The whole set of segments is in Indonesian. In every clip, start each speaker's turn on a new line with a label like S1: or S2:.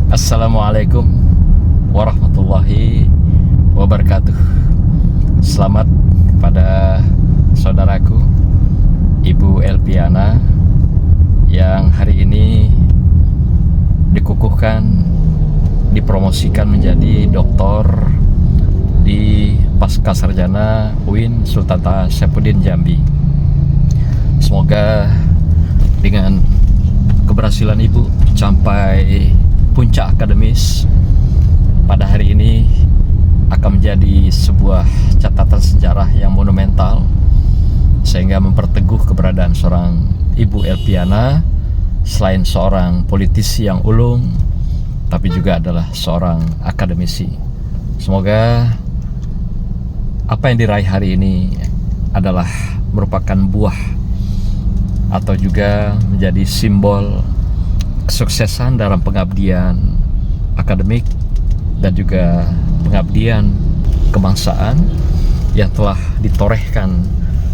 S1: Assalamualaikum warahmatullahi wabarakatuh. Selamat kepada saudaraku Ibu Elpiana yang hari ini dikukuhkan, dipromosikan menjadi doktor di Pascasarjana UIN Sultan Saifuddin Jambi. Semoga dengan keberhasilan Ibu sampai puncak akademis pada hari ini akan menjadi sebuah catatan sejarah yang monumental, sehingga memperteguh keberadaan seorang Ibu Elpiana selain seorang politisi yang ulung, tapi juga adalah seorang akademisi. Semoga apa yang diraih hari ini adalah merupakan buah atau juga menjadi simbol kesuksesan dalam pengabdian akademik dan juga pengabdian kebangsaan yang telah ditorehkan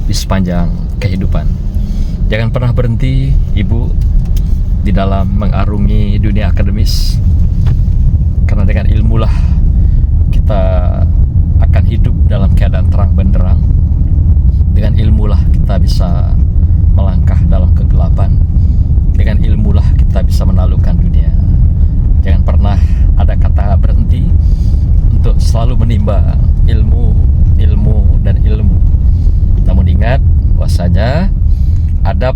S1: di sepanjang kehidupan. Jangan pernah berhenti Ibu di dalam mengarungi dunia akademis, karena dengan ilmulah kita akan hidup dalam keadaan terang benderang. Dengan ilmulah kita bisa melangkah dalam kegelapan. Dengan ilmulah kita bisa menaklukkan dunia. Jangan pernah ada kata berhenti untuk selalu menimba ilmu, dan ilmu. Namun ingat bahwasanya adab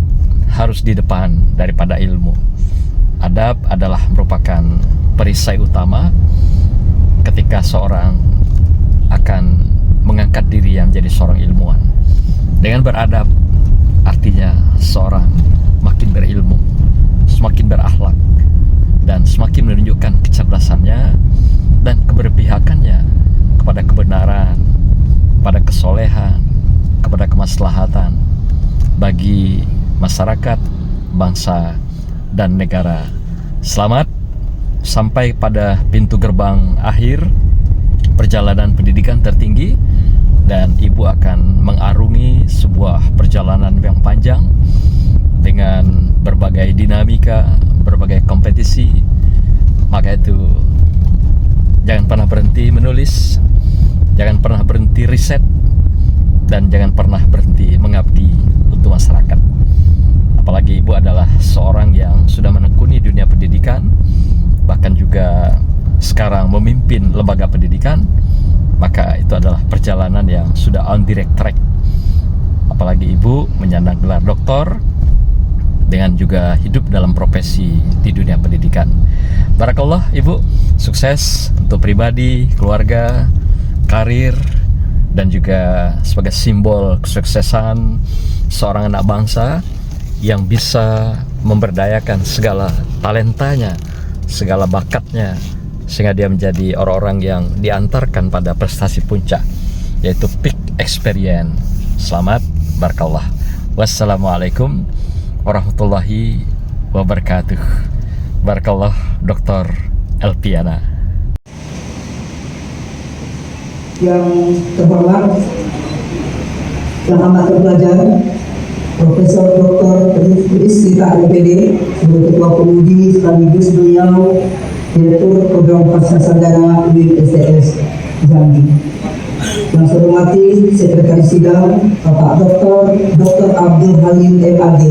S1: harus di depan daripada ilmu. Adab adalah merupakan perisai utama ketika seorang akan mengangkat diri yang menjadi seorang ilmuwan. Dengan beradab artinya seorang makin berilmu, semakin berakhlak, dan semakin menunjukkan kecerdasannya dan keberpihakannya kepada kebenaran, kepada kesolehan, kepada kemaslahatan bagi masyarakat, bangsa, dan negara. Selamat sampai pada pintu gerbang akhir perjalanan pendidikan tertinggi, dan Ibu akan mengarungi sebuah perjalanan yang panjang dengan berbagai dinamika, berbagai kompetisi. Maka itu jangan pernah berhenti menulis, jangan pernah berhenti riset, dan jangan pernah berhenti mengabdi untuk masyarakat. Apalagi Ibu adalah seorang yang sudah menekuni dunia pendidikan, bahkan juga sekarang memimpin lembaga pendidikan. Maka itu adalah perjalanan yang sudah on direct track. Apalagi Ibu menyandang gelar doktor dengan juga hidup dalam profesi di dunia pendidikan. Barakallah Ibu, sukses untuk pribadi, keluarga, karir, dan juga sebagai simbol kesuksesan seorang anak bangsa yang bisa memberdayakan segala talentanya, segala bakatnya, sehingga dia menjadi orang-orang yang diantarkan pada prestasi puncak, yaitu peak experience. Selamat, barakallah. Wassalamualaikum warahmatullahi wabarakatuh. Barakallah Dr. Elpiana.
S2: Yang terhormat, yang amat terpelajar, Profesor Dr. Rizkita LPD, sebagai Ketua Penguji sekaligus beliau Direktur Program Pascasarjana UIN STS Jambi. Yang saya hormati Sekretaris Sidang Bapak Dr. Abdul Halim MAD.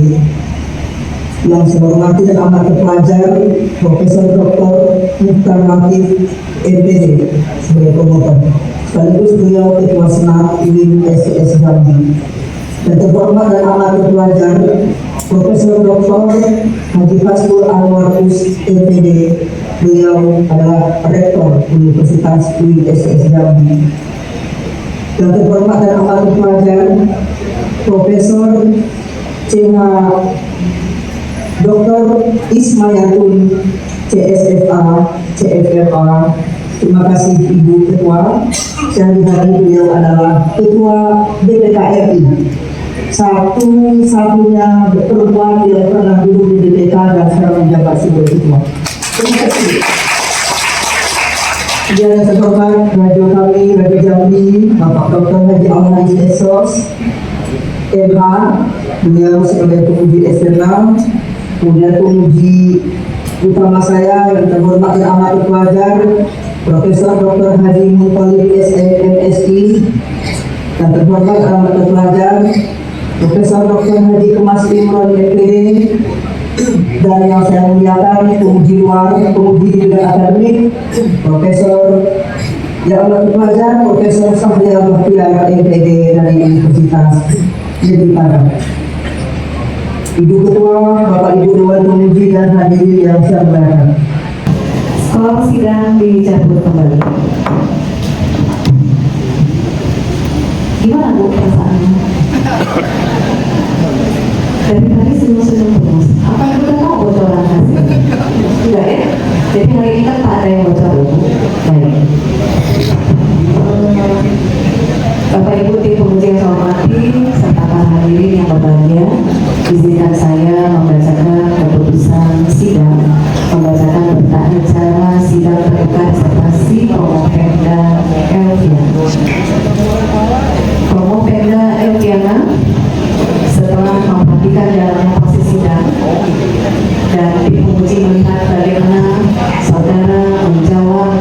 S2: Yang saya hormati dan amat terpelajar Profesor Dr. Mukhtar Latif MPD sebagai promotor, sekaligus beliau Ketua Senat UIN STS Jambi. Dan terhormat dan amat terpelajar Profesor Dr. Haji Fasbul Anwar MPD, beliau adalah Rektor Universitas UIN STS Jambi. Dan terhormat dan amat terpelajar Profesor CH Dr. Ismayatun CSFA, CFFA. Terima kasih Ibu Ketua. Dan hari beliau adalah Ketua DPKRI, satu-satunya perempuan yang pernah duduk di DPK dan sekarang menjabat sebagai ketua. Terima kasih. Yang terhormat Radio kami, Radio Jambi, Bapak Dr. Haji Al-Haji Esos MH, beliau sebagai penguji eksternal, kemudian penguji Utama saya yang terhormat dan amat terpelajar Profesor Dr. Haji Muttalib SMSI, dan terhormat dan amat terpelajar Profesor Dr. Haji Kemas Imron MPD, dan yang saya muliakan penguji luar, penguji di bidang akademik, Profesor yang amat terpelajar Profesor Sahrial Bahtiar MPD dari Universitas Negeri Padang. Ibu Ketua, Bapak Ibu Dewan Penguji dan hadirin yang saya muliakan.
S3: Skor sidang dicabut kembali. Gimana Bu perasaannya? Dari tadi senyum-senyum terus. Apa Ibu udah tahu bocoran hasil? Tidak ya? Jadi hari ini kan tak ada yang bocor ya Bu? Baik. Bapak Ibu tim penguji yang saya hormati serta para hadirin yang berbahagia, izinkan saya membacakan keputusan sidang, membacakan berita acara sidang terbuka disertasi Promopemda Elviana. Promopemda Elviana setelah memperhatikan jalannya proses sidang dan tim penguji melihat bagaimana saudara menjawab,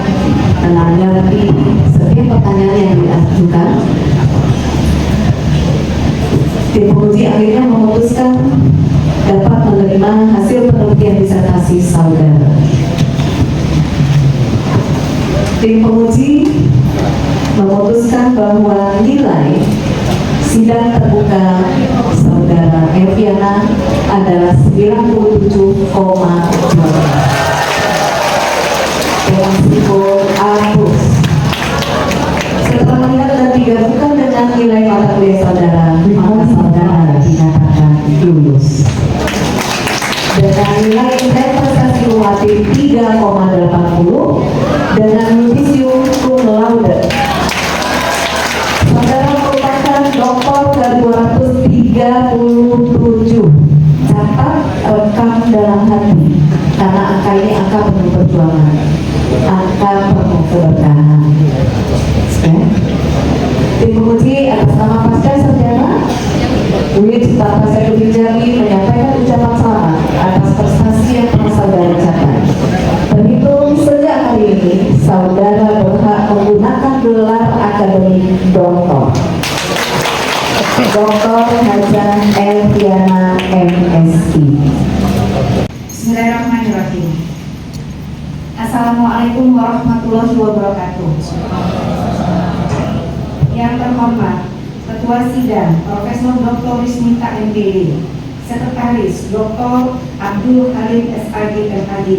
S3: menanggapi setiap pertanyaan yang diajukan, tim penguji akhirnya memutuskan dapat menerima hasil penelitian disertasi saudara. Tim penguji memutuskan bahwa nilai sidang terbuka saudara Elviana adalah 97,2 dengan simbol A+. Setelah melihat dan digabungkan dengan nilai mata kuliah saudara, maka saudara dinyatakan lulus. Dengan nilai indeks prestasi kumulatif 3,80 dengan yudisium cum laude, saudara merupakan doktor ke-237. Catat, rekam dalam hati, karena angka ini angka penuh perjuangan, angka penuh keberkahan. Tim penguji atas nama Pasca Sarjana Wid Bapak Saiful Jami menyampaikan ucapan selamat atas prestasi yang telah saudara capai. Terhitung sejak hari ini, saudara berhak menggunakan gelar akademik doktor. Dr. Haja Elviana MSI.
S4: Bismillahirrahmanirrahim. Assalamualaikum warahmatullahi wabarakatuh. Yang terhormat Ketua Sidang Profesor Dr. Rismita MPD, Sekretaris Dr. Abdul Halim SAG MAD,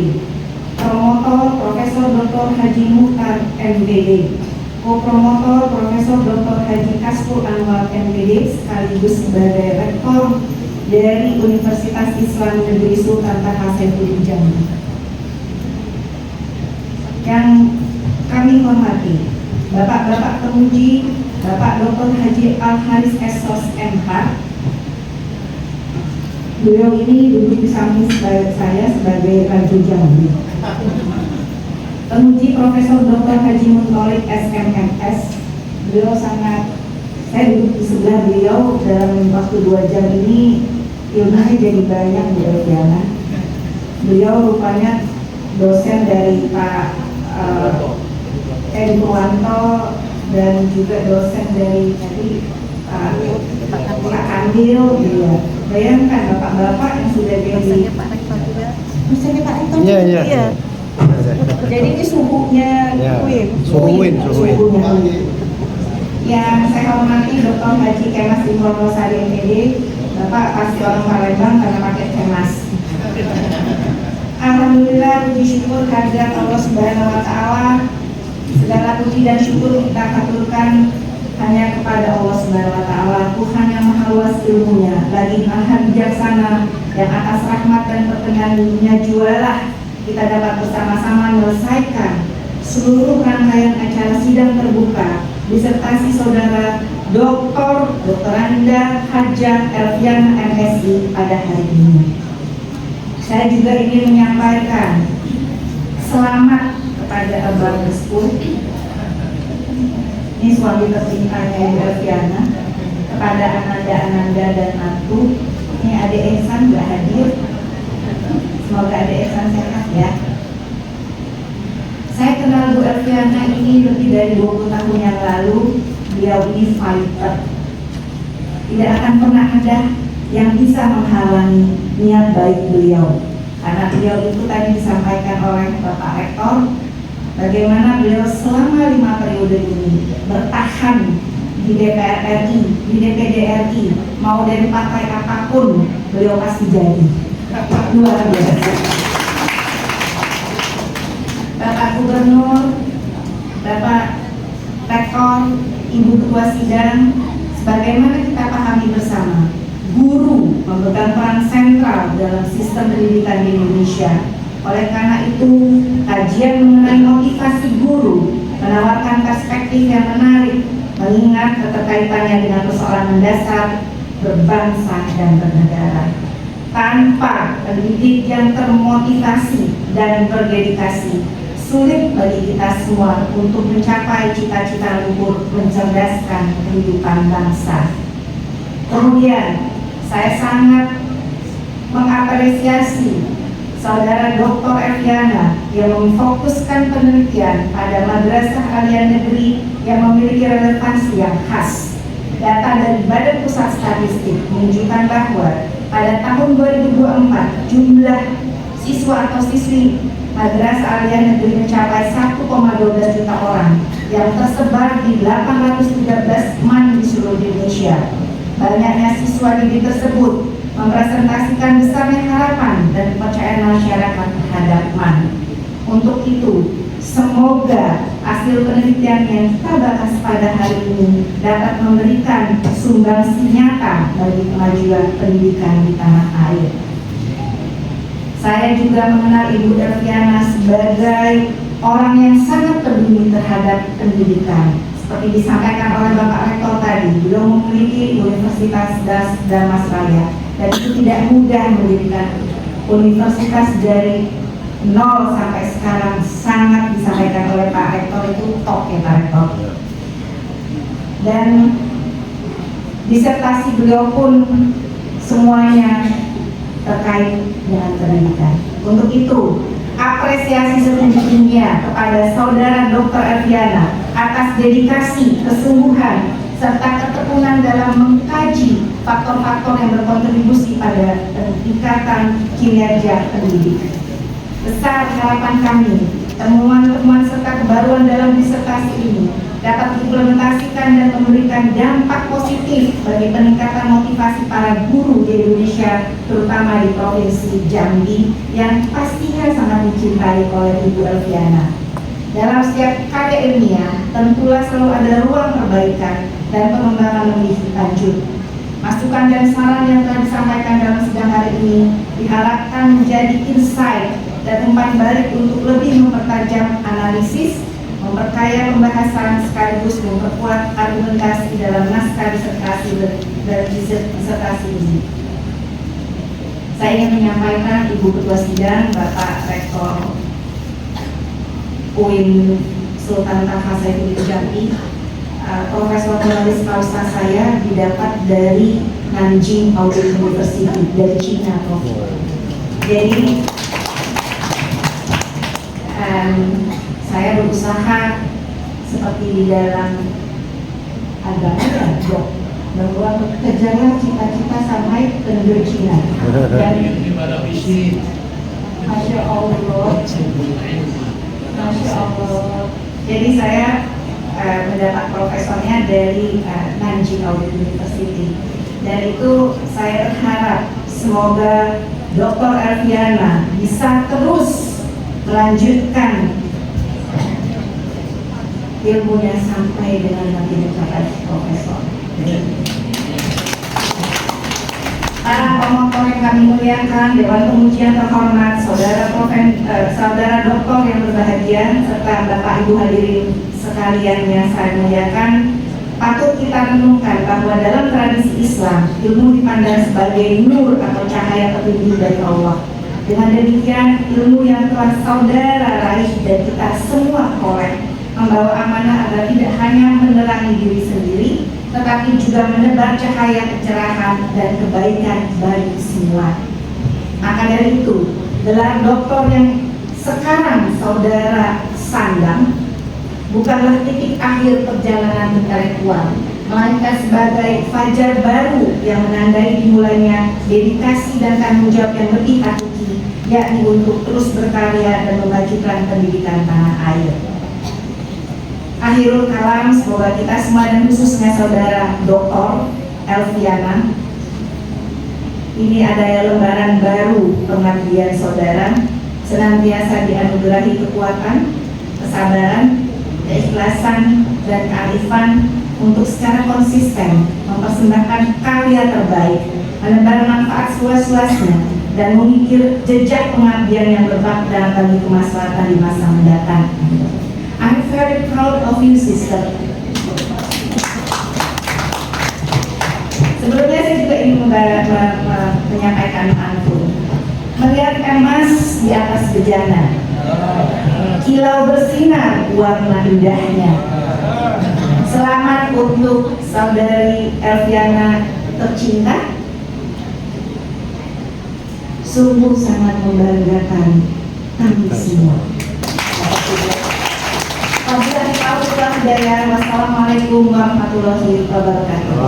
S4: Promotor Profesor Dr. Haji Muhtar MPD, Co-Promotor Profesor Dr. Haji Kasful Anwar MPD sekaligus sebagai Rektor dari Universitas Islam Negeri Sultan Taha Saifuddin Jambi. Yang kami hormati Bapak-bapak penguji, Bapak Dr. Haji Al-Haris Esos MH. Beliau ini duduk di samping saya sebagai Raja Jambi. Penguji Profesor Dr. Haji Muttalib SMMS. Beliau saya duduk di sebelah beliau dalam waktu 2 jam ini, ilmunya jadi banyak Bu Elviana. Beliau rupanya dosen dari Pak Edi Purwanto dan juga dosen dari tadi Pak Andil. Dia bayangkan bapak-bapak yang sudah jadi dosennya Pak Rektor. Iya. Jadi ini suhunya Queen. Yang saya hormati Dr. Haji Kemas Imron Rosari MPD. Bapak pasti orang Palembang karena pakai Kemas. Alhamdulillah, puji syukur kehadirat Allah Subhanahu wa Ta'ala. Segala puji dan syukur kita haturkan hanya kepada Allah Subhanahu wa Ta'ala, Tuhan yang maha luas ilmunya, lagi maha bijaksana, yang atas rahmat dan perkenannya jualah kita dapat bersama-sama menyelesaikan seluruh rangkaian acara sidang terbuka disertasi saudara Dr. Anda Hajah Elviana MSI pada hari ini. Saya juga ingin menyampaikan selamat kepada Abang Respul, ini suami tercintanya Ibu Elviana, kepada Ananda dan Mantu. Ini adik Ehsan nggak hadir. Semoga ada Ihsan sehat ya. Saya kenal Bu Elviana ini lebih dari 20 tahun yang lalu. Beliau ini fighter. Tidak akan pernah ada yang bisa menghalangi niat baik beliau. Karena beliau itu tadi disampaikan oleh Bapak Rektor, bagaimana beliau selama 5 periode ini bertahan di DPR RI, di DPD RI, mau dari partai apapun beliau pasti jadi. Luar biasa. Bapak Gubernur, Bapak Rektor, Ibu Ketua Sidang, sebagaimana kita pahami bersama, guru memegang peran sentral dalam sistem pendidikan di Indonesia. Oleh karena itu, kajian mengenai motivasi guru menawarkan perspektif yang menarik, mengingat keterkaitannya dengan persoalan mendasar berbangsa dan bernegara. Tanpa pendidik yang termotivasi dan berdedikasi, sulit bagi kita semua untuk mencapai cita-cita luhur mencerdaskan kehidupan bangsa. Kemudian, saya sangat mengapresiasi Saudara Dr. Elviana yang memfokuskan penelitian pada madrasah aliyah negeri yang memiliki relevansi yang khas. Data dari Badan Pusat Statistik menunjukkan bahwa pada tahun 2024 jumlah siswa atau siswi madrasah aliyah negeri mencapai 1,12 juta orang yang tersebar di 813 MAN di seluruh Indonesia. Banyaknya siswa didik tersebut merepresentasikan besarnya harapan dan kepercayaan masyarakat terhadap MAN. Untuk itu, semoga hasil penelitian yang kita bahas pada hari ini dapat memberikan sumbangsi nyata bagi kemajuan pendidikan di tanah air. Saya juga mengenal Ibu Elviana sebagai orang yang sangat peduli terhadap pendidikan. Seperti disampaikan oleh Bapak Rektor tadi, beliau memiliki Universitas Dharmasraya dan itu tidak mudah mendirikan universitas dari nol sampai sekarang. Sangat disampaikan oleh Pak Rektor, itu top ya Pak Rektor. Dan disertasi beliau pun semuanya terkait dengan pendidikan. Untuk itu, apresiasi setinggi-tingginya kepada Saudara Dr. Elviana atas dedikasi, kesungguhan, serta ketekunan dalam mengkaji faktor-faktor yang berkontribusi pada peningkatan kinerja pendidik. Besar harapan kami, temuan-temuan serta kebaruan dalam disertasi ini dapat diimplementasikan dan memberikan dampak positif bagi peningkatan motivasi para guru di Indonesia, terutama di Provinsi Jambi yang pastinya sangat dicintai oleh Ibu Elviana. Dalam setiap karya ilmiah, tentulah selalu ada ruang perbaikan dan pengembangan lebih lanjut. Masukan dan saran yang telah disampaikan dalam sidang hari ini diharapkan menjadi insight dan umpan balik untuk lebih mempertajam analisis, memperkaya pembahasan sekaligus memperkuat argumentasi dalam naskah disertasi dan disertasi ini. Saya ingin menyampaikan Ibu Ketua Sidang, Bapak Rektor UIN Sultan Taha Saifuddin Jambi, Profesor Honoris Causa saya didapat dari Nanjing Audit University dari Cina, Prof. Jadi saya berusaha seperti di dalam agama ya, Dok, bahwa kejarlah cita-cita sampai ke negeri Cina. Dan Masya Allah, Masya Allah. Jadi saya mendapat profesornya dari Nanjing Audit University, dan itu saya berharap semoga Dr. Elviana bisa terus melanjutkan ilmunya sampai dengan nanti mencapai profesor. Para pemotor yang kami muliakan, Dewan Pengujian terhormat, saudara doktor yang berbahagia, serta Bapak Ibu hadirin sekalian yang saya muliakan, patut kita renungkan bahwa dalam tradisi Islam, ilmu dipandang sebagai nur atau cahaya petunjuk dari Allah. Dengan demikian, ilmu yang telah saudara raih dan kita semua korek membawa amanah agar tidak hanya menerangi diri sendiri, tetapi juga menebar cahaya kecerahan dan kebaikan bagi semua. Maka dari itu, gelar doktor yang sekarang saudara sandang bukanlah titik akhir perjalanan intelektual, melainkan sebagai fajar baru yang menandai dimulainya dedikasi dan tanggung jawab yang lebih hakiki, yakni untuk terus berkarya dan memajukan pendidikan tanah air. Akhirul kalam, semoga kita semua dan khususnya saudara Dr. Elviana, ini adalah lembaran baru pengabdian saudara, senantiasa dianugerahi kekuatan, kesabaran, keikhlasan, dan kearifan untuk secara konsisten mempersembahkan karya terbaik, menebar manfaat seluas-luasnya, dan mengukir jejak pengabdian yang berbakti bagi kemaslahatan di masa mendatang. I'm very proud of you, sister. Sebelumnya saya juga ingin menyampaikan pantun. Melihat emas di atas bejana, kilau bersinar warna indahnya. Selamat untuk saudari Elviana tercinta. Sungguh sangat membanggakan kami semua. Wassalamualaikum warahmatullahi wabarakatuh.